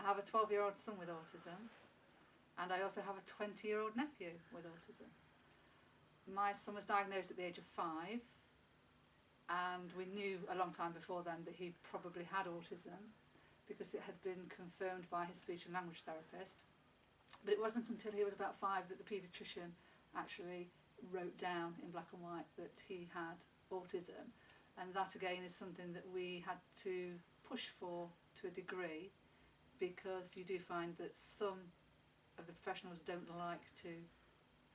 have a 12-year-old son with autism, and I also have a 20-year-old nephew with autism. My son was diagnosed at the age of 5, and we knew a long time before then that he probably had autism because it had been confirmed by his speech and language therapist. But it wasn't until he was about 5 that the paediatrician actually wrote down in black and white that he had autism, and that again is something that we had to push for to a degree, because you do find that some of the professionals don't like to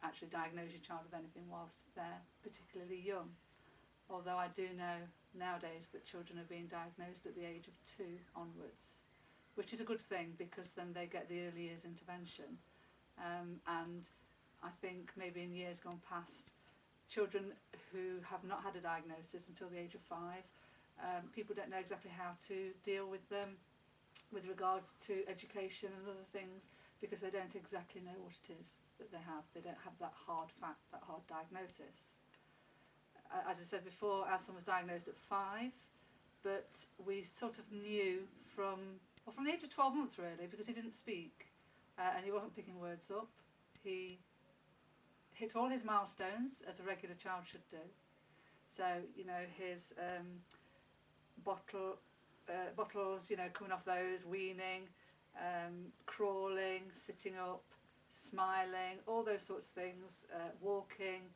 actually diagnose your child with anything whilst they're particularly young. Although I do know nowadays that children are being diagnosed at the age of 2 onwards, which is a good thing because then they get the early years intervention. And I think maybe in years gone past, children who have not had a diagnosis until the age of 5, people don't know exactly how to deal with them with regards to education and other things, because they don't exactly know what it is that they have. They don't have that hard fact, that hard diagnosis. As I said before, our son was diagnosed at 5, but we sort of knew from the age of 12 months really, because he didn't speak and he wasn't picking words up. He hit all his milestones as a regular child should do. So, you know, his bottles, you know, coming off those, weaning, crawling, sitting up, smiling, all those sorts of things, walking,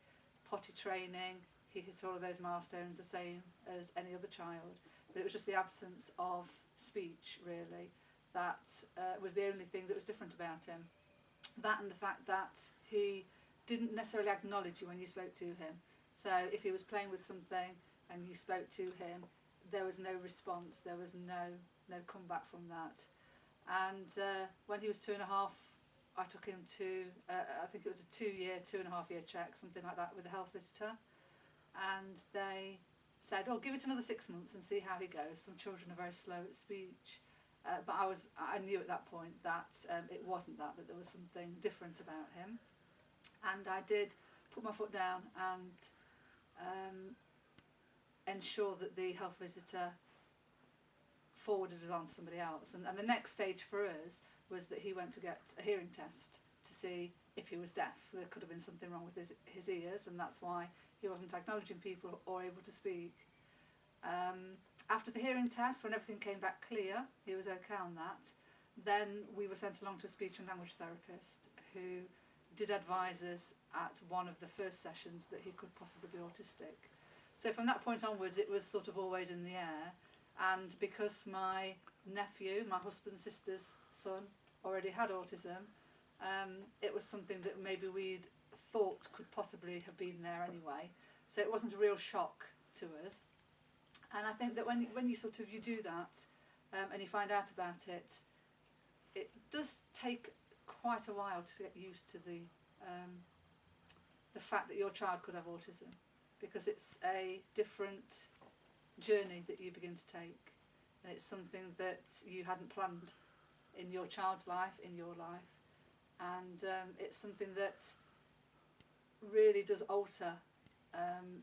potty training. He hit all of those milestones the same as any other child, but it was just the absence of speech really that was the only thing that was different about him. That and the fact that he didn't necessarily acknowledge you when you spoke to him. So if he was playing with something and you spoke to him, there was no response, there was no comeback from that. And when he was 2.5, I took him to, I think it was a 2.5 year check, something like that, with a health visitor. And they said, oh, give it another 6 months and see how he goes. Some children are very slow at speech. But I knew at that point that it wasn't that there was something different about him. And I did put my foot down and ensure that the health visitor forwarded us on to somebody else. And the next stage for us was that he went to get a hearing test to see if he was deaf. There could have been something wrong with his ears, and that's why he wasn't acknowledging people or able to speak. After the hearing test, when everything came back clear, he was okay on that, then we were sent along to a speech and language therapist who did advise us at one of the first sessions that he could possibly be autistic. So from that point onwards, it was sort of always in the air. And because my nephew, my husband's sister's son, already had autism, it was something that maybe we'd thought could possibly have been there anyway. So it wasn't a real shock to us. And I think that when you sort of you do that and you find out about it, it does take quite a while to get used to the fact that your child could have autism, because it's a different journey that you begin to take, and it's something that you hadn't planned in your child's life, in your life, and it's something that really does alter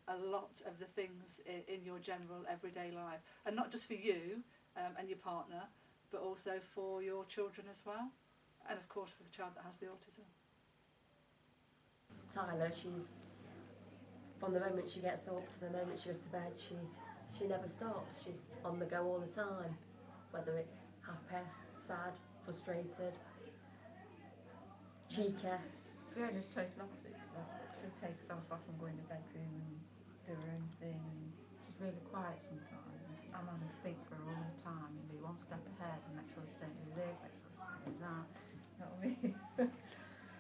a lot of the things in your general everyday life, and not just for you and your partner, but also for your children as well, and of course for the child that has the autism. Tyler, she's, from the moment she gets up to the moment she goes to bed, she never stops. She's on the go all the time, whether it's happy, sad, frustrated, cheeky. Fiona's total opposite to that. She'll take herself off and go in the bedroom and do her own thing, and she's really quiet sometimes. And I'm having to think for her all the time and be one step ahead and make sure she don't do this, make sure she don't do that. You know what I mean?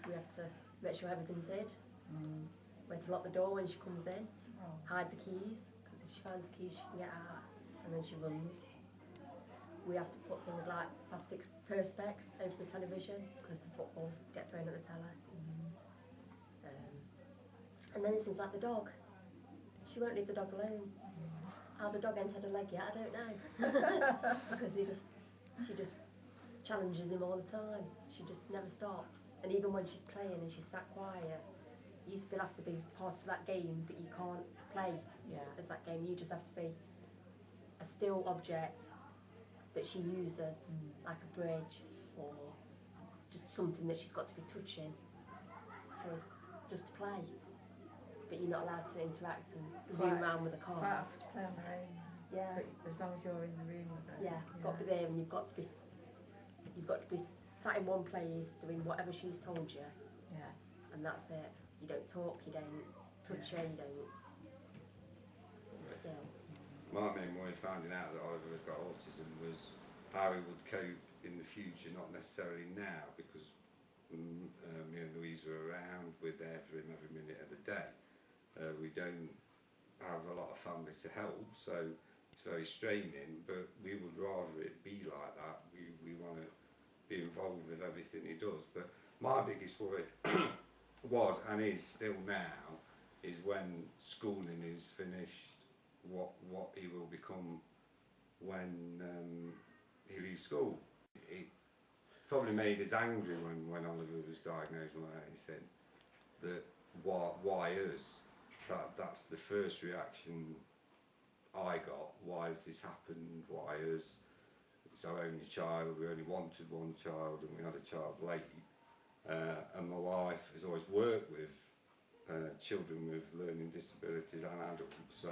We have to make sure everything's hid. We have to lock the door when she comes in, hide the keys, because if she finds the keys she can get out, and then she runs. We have to put things like plastic perspex over the television, because the footballs get thrown at the telly. And then it's things like the dog. She won't leave the dog alone. How the dog ain't had a leg yet, I don't know. Because she just challenges him all the time. She just never stops. And even when she's playing and she's sat quiet, you still have to be part of that game, but you can't play as that game. You just have to be a still object that she uses, like a bridge. or just something that she's got to be touching for just to play. But you're not allowed to interact and zoom around with the car. Quite have to play on her own. Yeah. But as long as you're in the room with her. Yeah, got to be there, and you've got to be sat in one place doing whatever she's told you. Yeah. And that's it. You don't talk, you don't touch her, you don't. Still. My main worry finding out that Oliver had got autism was how he would cope in the future, not necessarily now, because me and Louise are around, we're there for him every minute of the day. We don't have a lot of family to help, so it's very straining, but we would rather it be like that. We want to be involved with everything he does. But my biggest worry was, and is still now, is when schooling is finished, what he will become when he leaves school. It probably made us angry when Oliver was diagnosed with anything, that why us? That's the first reaction I got. Why has this happened? Why us? It's our only child, we only wanted one child and we had a child late. And my wife has always worked with children with learning disabilities and adults, so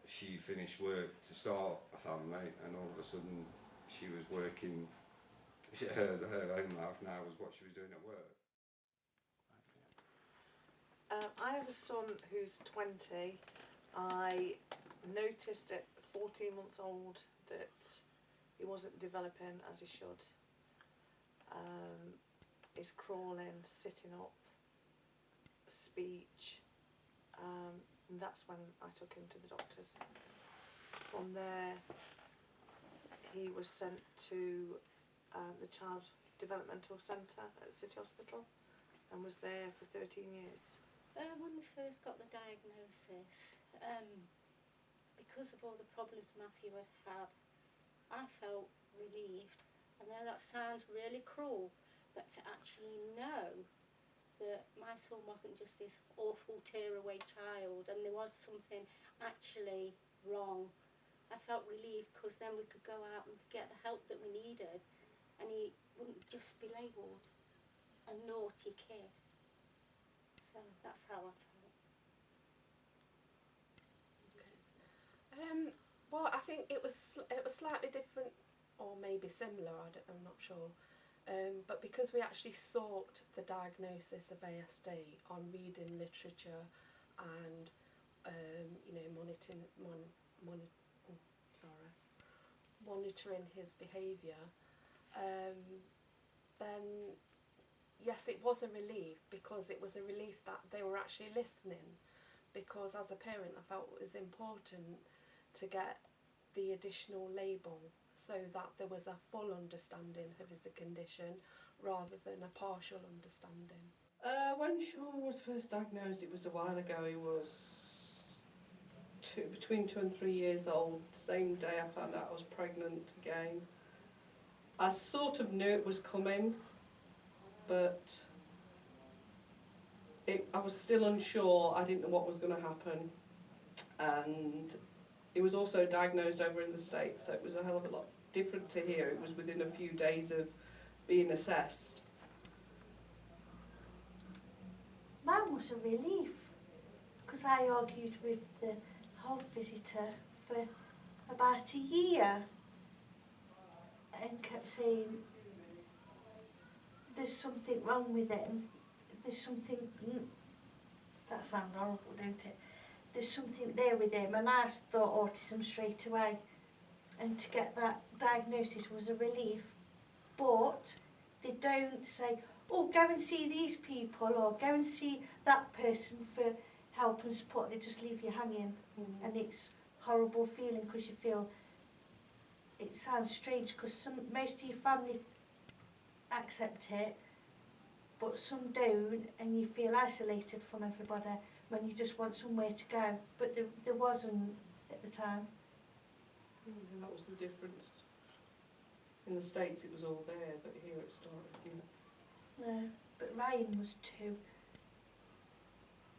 she finished work to start a family, and all of a sudden she was working, her own life now was what she was doing at work. I have a son who's 20. I noticed at 14 months old that he wasn't developing as he should. He's crawling, sitting up, speech, and that's when I took him to the doctors. From there he was sent to the Child Developmental Centre at the City Hospital and was there for 13 years. When we first got the diagnosis, because of all the problems Matthew had, I felt relieved. I know that sounds really cruel, but to actually know that my son wasn't just this awful tear-away child and there was something actually wrong, I felt relieved, because then we could go out and get the help that we needed and he wouldn't just be labelled a naughty kid. So that's how I felt. Well, I think it was slightly different, or maybe similar. I'm not sure. But because we actually sought the diagnosis of ASD on reading literature and monitoring his behaviour, then yes, it was a relief, because it was a relief that they were actually listening, because as a parent I felt it was important to get the additional label so that there was a full understanding of his condition rather than a partial understanding. When Sean was first diagnosed, it was a while ago. He was between 2 and 3 years old. Same day I found out I was pregnant again. I sort of knew it was coming, but I was still unsure. I didn't know what was going to happen, and it was also diagnosed over in the States, so it was a hell of a lot different to here. It was within a few days of being assessed. Mine was a relief, because I argued with the health visitor for about a year and kept saying there's something wrong with him, there's something, that sounds horrible, don't it? There's something there with him, and I thought autism straight away, and to get that diagnosis was a relief. But they don't say, oh, go and see these people or go and see that person for help and support. They just leave you hanging, and it's a horrible feeling, because you feel, it sounds strange, because most of your family accept it, but some don't, and you feel isolated from everybody when you just want somewhere to go. But there wasn't at the time. And that was the difference. In the States it was all there, but here it started, didn't it? No, but Ryan was 2.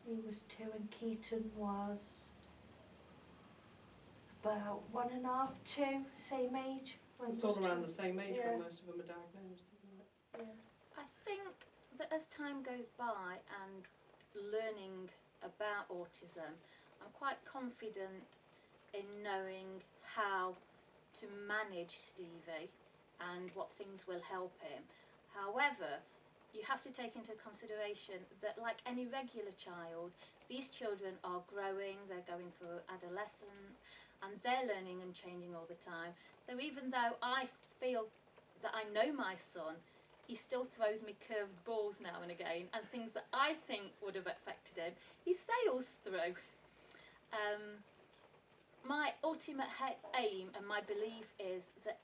He was 2 and Keaton was about 1.5, 2, same age. It's all around the same age Yeah. when most of them are diagnosed, isn't it? Yeah. I think that as time goes by and learning about autism, I'm quite confident in knowing how to manage Stevie and what things will help him. However, you have to take into consideration that, like any regular child, these children are growing, they're going through adolescence, and they're learning and changing all the time. So even though I feel that I know my son, he still throws me curved balls now and again, and things that I think would have affected him, he sails through. My ultimate aim and my belief is that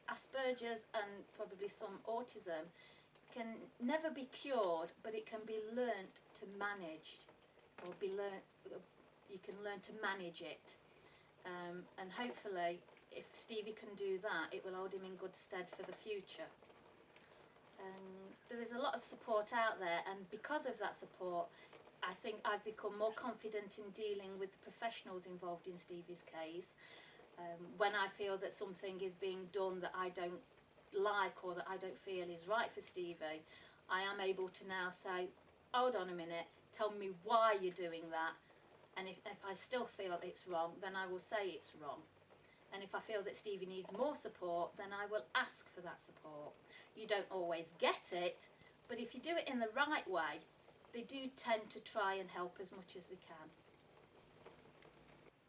Asperger's and probably some autism can never be cured, but it can be learnt to manage, or you can learn to manage it. And hopefully, if Stevie can do that, it will hold him in good stead for the future. There is a lot of support out there, and because of that support, I think I've become more confident in dealing with the professionals involved in Stevie's case. When I feel that something is being done that I don't like or that I don't feel is right for Stevie, I am able to now say, hold on a minute, tell me why you're doing that, and if I still feel it's wrong, then I will say it's wrong. And if I feel that Stevie needs more support, then I will ask for that support. You don't always get it, but if you do it in the right way, they do tend to try and help as much as they can.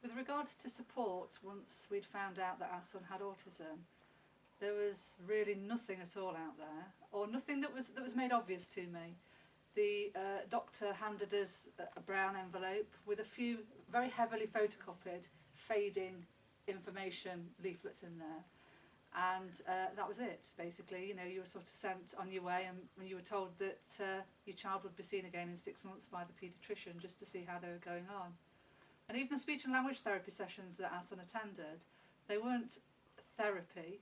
With regards to support, once we'd found out that our son had autism, there was really nothing at all out there, or nothing that was made obvious to me. The doctor handed us a brown envelope with a few very heavily photocopied, fading information leaflets in there, and that was it. Basically, you know, you were sort of sent on your way, and when you were told that your child would be seen again in 6 months by the paediatrician just to see how they were going on. And even the speech and language therapy sessions that our son attended, they weren't therapy.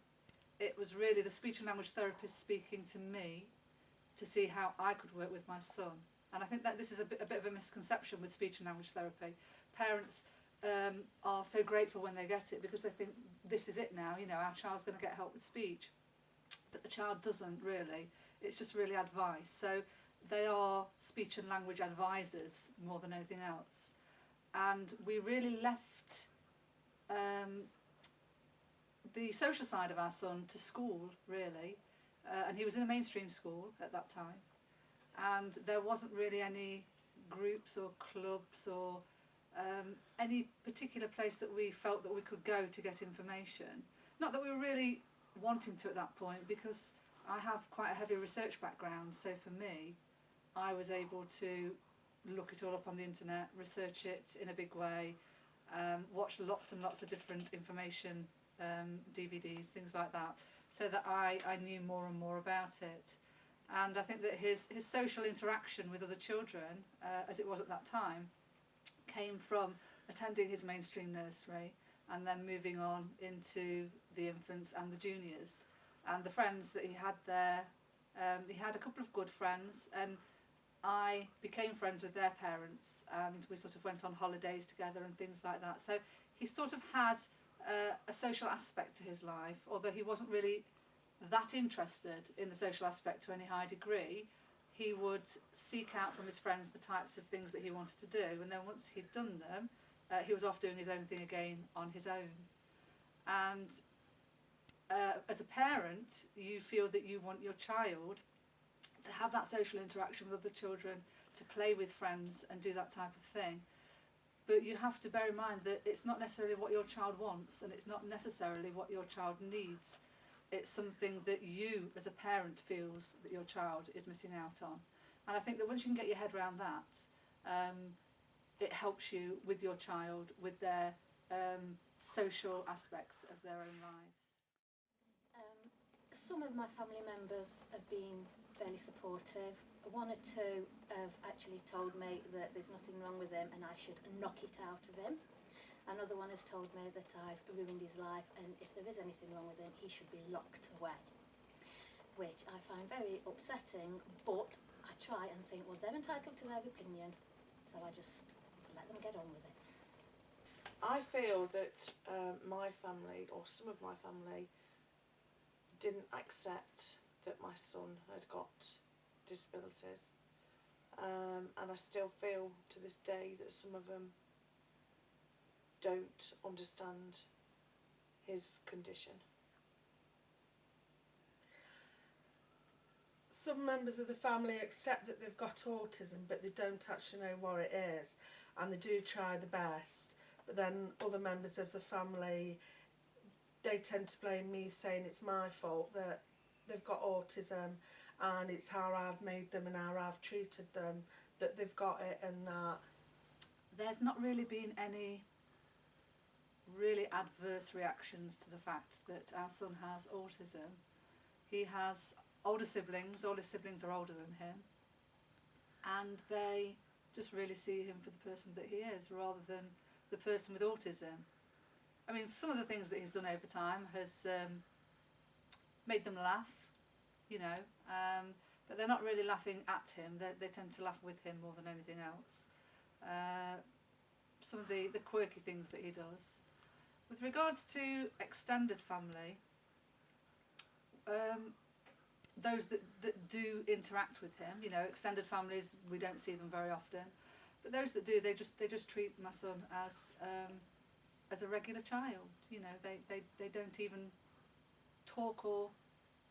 It was really the speech and language therapist speaking to me to see how I could work with my son. And I think that this is a bit of a misconception with speech and language therapy. Parents are so grateful when they get it because they think this is it now, you know, our child's going to get help with speech. But the child doesn't really. It's just really advice. So they are speech and language advisors more than anything else. And we really left the social side of our son to school, really. And he was in a mainstream school at that time. And there wasn't really any groups or clubs or any particular place that we felt that we could go to get information. Not that we were really wanting to at that point, because I have quite a heavy research background. So for me, I was able to look it all up on the internet, research it in a big way, watch lots and lots of different information DVDs, things like that, so that I knew more and more about it. And I think that his social interaction with other children, as it was at that time, came from attending his mainstream nursery and then moving on into the infants and the juniors. And the friends that he had there, he had a couple of good friends, and I became friends with their parents, and we sort of went on holidays together and things like that. So he sort of had a social aspect to his life, although he wasn't really that interested in the social aspect to any high degree. He would seek out from his friends the types of things that he wanted to do, and then once he'd done them, he was off doing his own thing again on his own. And as a parent, you feel that you want your child to have that social interaction with other children, to play with friends and do that type of thing. But you have to bear in mind that it's not necessarily what your child wants, and it's not necessarily what your child needs. It's something that you as a parent feels that your child is missing out on. And I think that once you can get your head around that, it helps you with your child, with their social aspects of their own lives. Some of my family members have been fairly supportive. One or two have actually told me that there's nothing wrong with him and I should knock it out of him. Another one has told me that I've ruined his life, and if there is anything wrong with him, he should be locked away, which I find very upsetting, but I try and think, well, they're entitled to their opinion, so I just let them get on with it. I feel that my family, or some of my family, didn't accept that my son had got disabilities. And I still feel to this day that some of them don't understand his condition. Some members of the family accept that they've got autism, but they don't actually know what it is, and they do try the best. But then other members of the family, they tend to blame me, saying it's my fault that they've got autism, and it's how I've made them and how I've treated them that they've got it, and that. There's not really been any really adverse reactions to the fact that our son has autism. He has older siblings, all his siblings are older than him, and they just really see him for the person that he is rather than the person with autism. I mean, some of the things that he's done over time has made them laugh, you know, but they're not really laughing at him, they tend to laugh with him more than anything else. Some of the quirky things that he does. With regards to extended family, those that do interact with him, you know, extended families, we don't see them very often, but those that do, they just treat my son as a regular child. You know, they don't even talk or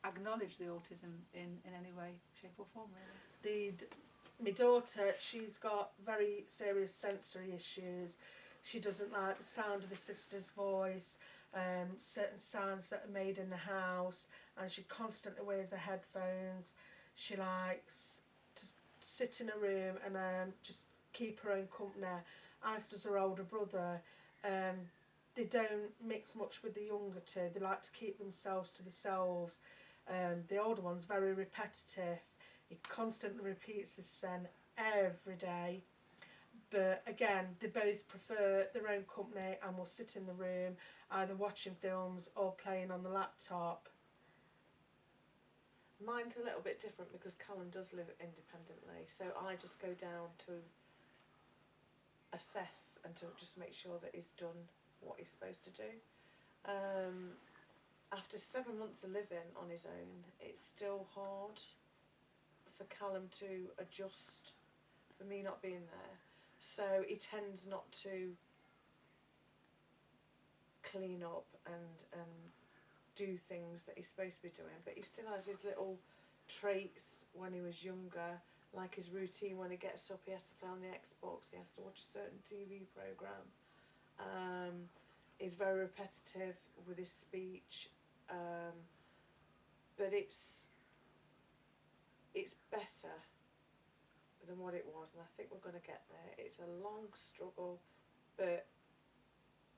acknowledge the autism in any way, shape or form, really. My daughter, she's got very serious sensory issues. She doesn't like the sound of her sister's voice, certain sounds that are made in the house, and she constantly wears her headphones. She likes to sit in a room and just keep her own company, as does her older brother. They don't mix much with the younger two. They like to keep themselves to themselves. The older one's very repetitive. He constantly repeats his scene every day. But again, they both prefer their own company and will sit in the room either watching films or playing on the laptop. Mine's a little bit different because Callum does live independently, so I just go down to assess and to just make sure that he's done what he's supposed to do. After 7 months of living on his own, it's still hard for Callum to adjust for me not being there. So he tends not to clean up and do things that he's supposed to be doing, but he still has his little traits when he was younger, like his routine when he gets up, he has to play on the Xbox, he has to watch a certain TV programme. He's very repetitive with his speech, but it's better than what it was, and I think we're going to get there. It's a long struggle, but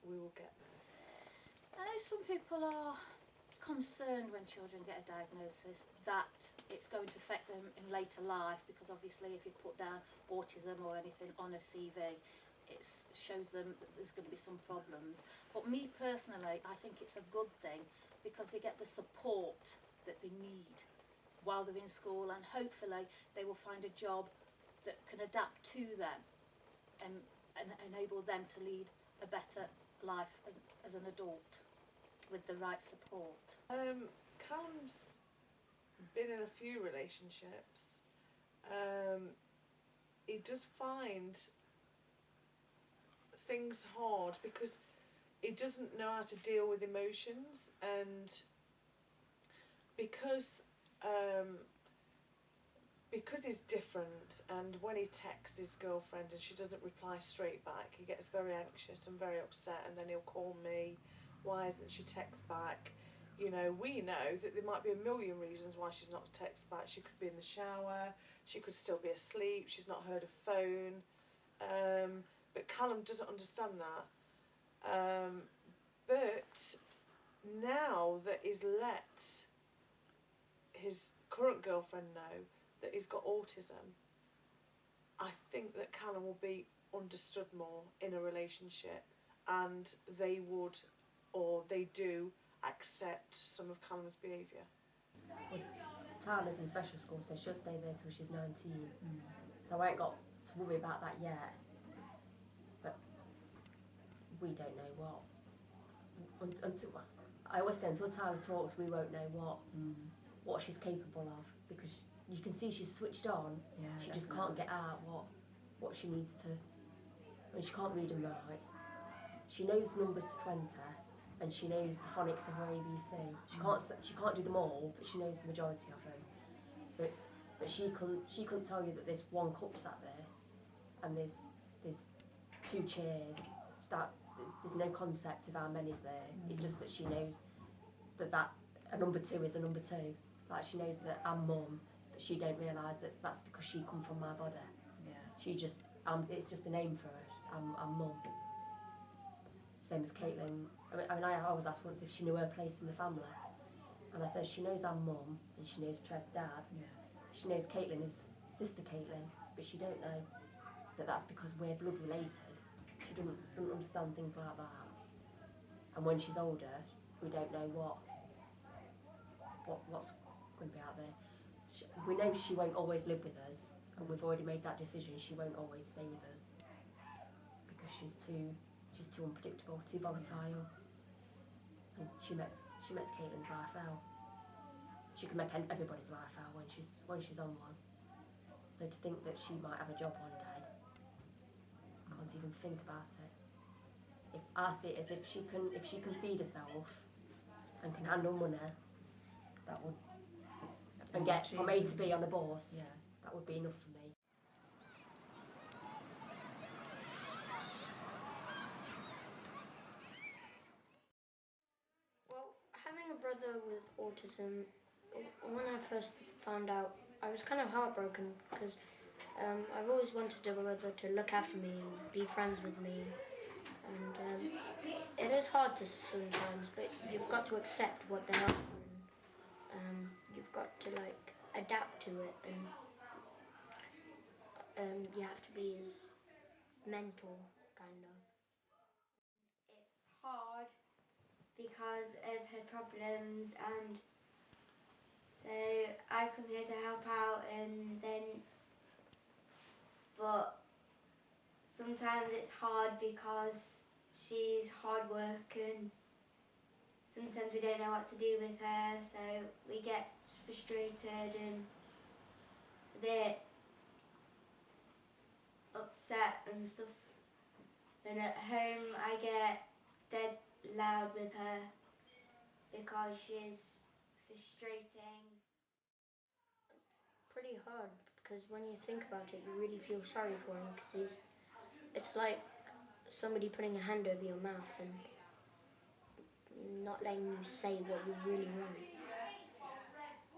we will get there. I know some people are concerned when children get a diagnosis that it's going to affect them in later life, because obviously if you put down autism or anything on a CV, it shows them that there's going to be some problems. But me personally, I think it's a good thing because they get the support that they need while they're in school, and hopefully they will find a job that can adapt to them and enable them to lead a better life as an adult with the right support. Callum's been in a few relationships. He does find things hard because he doesn't know how to deal with emotions, and because he's different, and when he texts his girlfriend and she doesn't reply straight back, he gets very anxious and very upset, and then he'll call me, why isn't she text back? You know, we know that there might be a million reasons why she's not text back. She could be in the shower, she could still be asleep, she's not heard a phone, but Callum doesn't understand that. But now that he's let his current girlfriend know that he's got autism, I think that Callum will be understood more in a relationship, and they would, or they do, accept some of Callum's behaviour. Well, Tyler's in special school, so she'll stay there till she's 19. So I ain't got to worry about that yet. But we don't know what. Until I always say until Tyler talks, we won't know what she's capable of, because you can see she's switched on. Yeah, She just can't get out what she needs to. I mean, she can't read and write. She knows numbers to 20, and she knows the phonics of her ABC. She can't do them all, but she knows the majority of them. But she couldn't tell you that there's one cup sat there, and there's 2 chairs. There's no concept of how many's there. It's just that she knows that a number 2 is a number 2. Like, she knows that I'm mum, but she don't realise that that's because she come from my body. Yeah. She just it's just a name for her. I'm mum. Same as Caitlin. I mean, I always asked once if she knew her place in the family, and I said she knows I'm mum and she knows Trev's dad. Yeah. She knows Caitlin is sister Caitlin, but she don't know that that's because we're blood related. She doesn't understand things like that. And when she's older, we don't know what's going to be out there. We know she won't always live with us, and we've already made that decision. She won't always stay with us because she's too unpredictable, too volatile. And she makes Caitlin's life hell. She can make everybody's life hell when she's on one. So to think that she might have a job one day, I can't even think about it. If I see it as if she can feed herself and can handle money, that would, and get from A to B on the bus, Yeah. that would be enough for me. Well, having a brother with autism, when I first found out, I was kind of heartbroken because I've always wanted a brother to look after me and be friends with me. And it is hard to sometimes, but you've got to accept what they are, and you've got to like adapt to it, and you have to be his mentor, kind of. It's hard because of her problems, and so I come here to help out, and then but sometimes it's hard because she's hard work, and sometimes we don't know what to do with her, so we get frustrated and a bit upset and stuff. And at home I get dead loud with her because she's frustrating. Pretty hard because when you think about it, you really feel sorry for him because it's like somebody putting a hand over your mouth and not letting you say what you really want.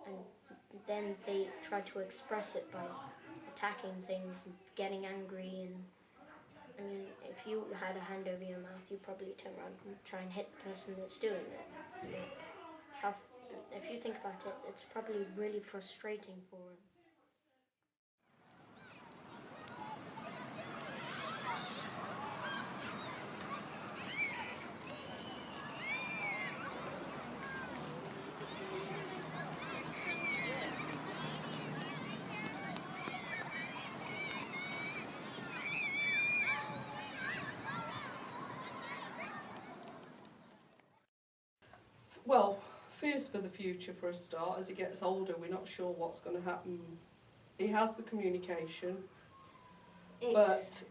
And then they try to express it by attacking things and getting angry. And I mean, if you had a hand over your mouth, you'd probably turn around and try and hit the person that's doing it. It's how, if you think about it, it's probably really frustrating for him. Well, fears for the future for a start. As he gets older, we're not sure what's going to happen. He has the communication, but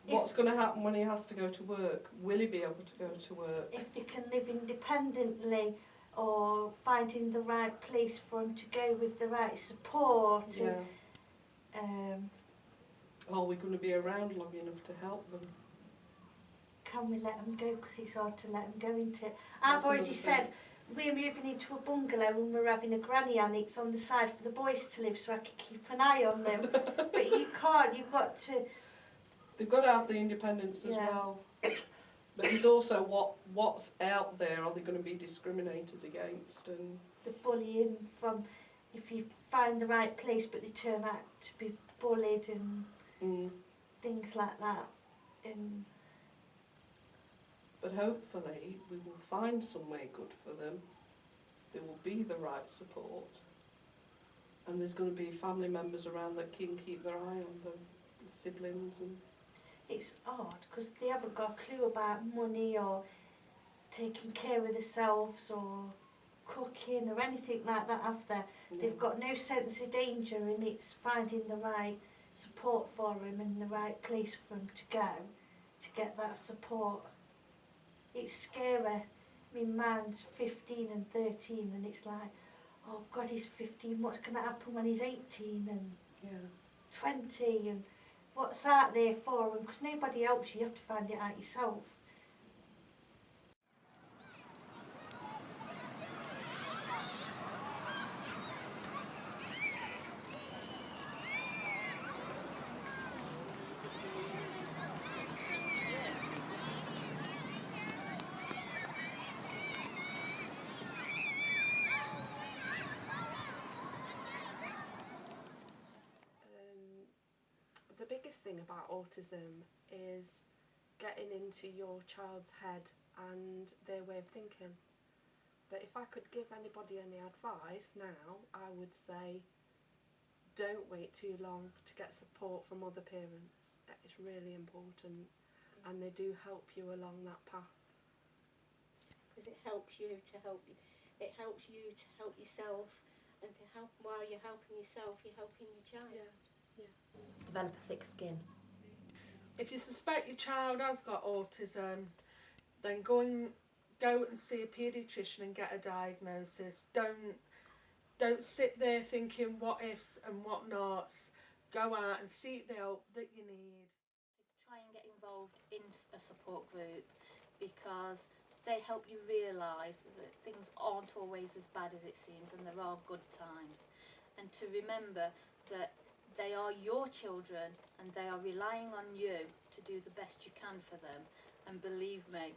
what's going to happen when he has to go to work? Will he be able to go to work? If they can live independently, or finding the right place for him to go with the right support. Yeah. And, Are we going to be around long enough to help them? can we let him go? Because it's hard to let him go into it. I've already said we're moving into a bungalow and we're having a granny annex on the side for the boys to live so I can keep an eye on them. But you can't, you've got to... They've got to have the independence as well. But there's also what's out there. Are they going to be discriminated against? And the bullying from if you find the right place but they turn out to be bullied and things like that. But hopefully we will find somewhere good for them. There will be the right support, and there's going to be family members around that can keep their eye on them, siblings. And it's hard because they haven't got a clue about money or taking care of themselves or cooking or anything like that, have they? They've got no sense of danger, and it's finding the right support for them and the right place for them to go to get that support. It's scary. I mean, mine's 15 and 13, and it's like, oh God, he's 15, what's going to happen when he's 18 and 20, and what's out there for him? Because nobody helps you, you have to find it out yourself. The biggest thing about autism is getting into your child's head and their way of thinking. But if I could give anybody any advice now, I would say don't wait too long to get support from other parents. It's really important, and they do help you along that path. Because it helps you to help you. It helps you to help yourself, and to help while you're helping yourself, you're helping your child. Develop a thick skin. If you suspect your child has got autism, then go and see a paediatrician and get a diagnosis. Don't sit there thinking what ifs and what nots. Go out and seek the help that you need. Try and get involved in a support group, because they help you realise that things aren't always as bad as it seems, and there are good times. And to remember that they are your children and they are relying on you to do the best you can for them. And believe me,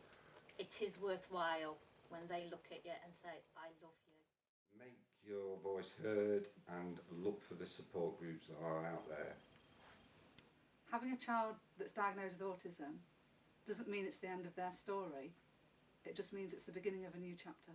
it is worthwhile when they look at you and say, I love you. Make your voice heard and look for the support groups that are out there. Having a child that's diagnosed with autism doesn't mean it's the end of their story. It just means it's the beginning of a new chapter.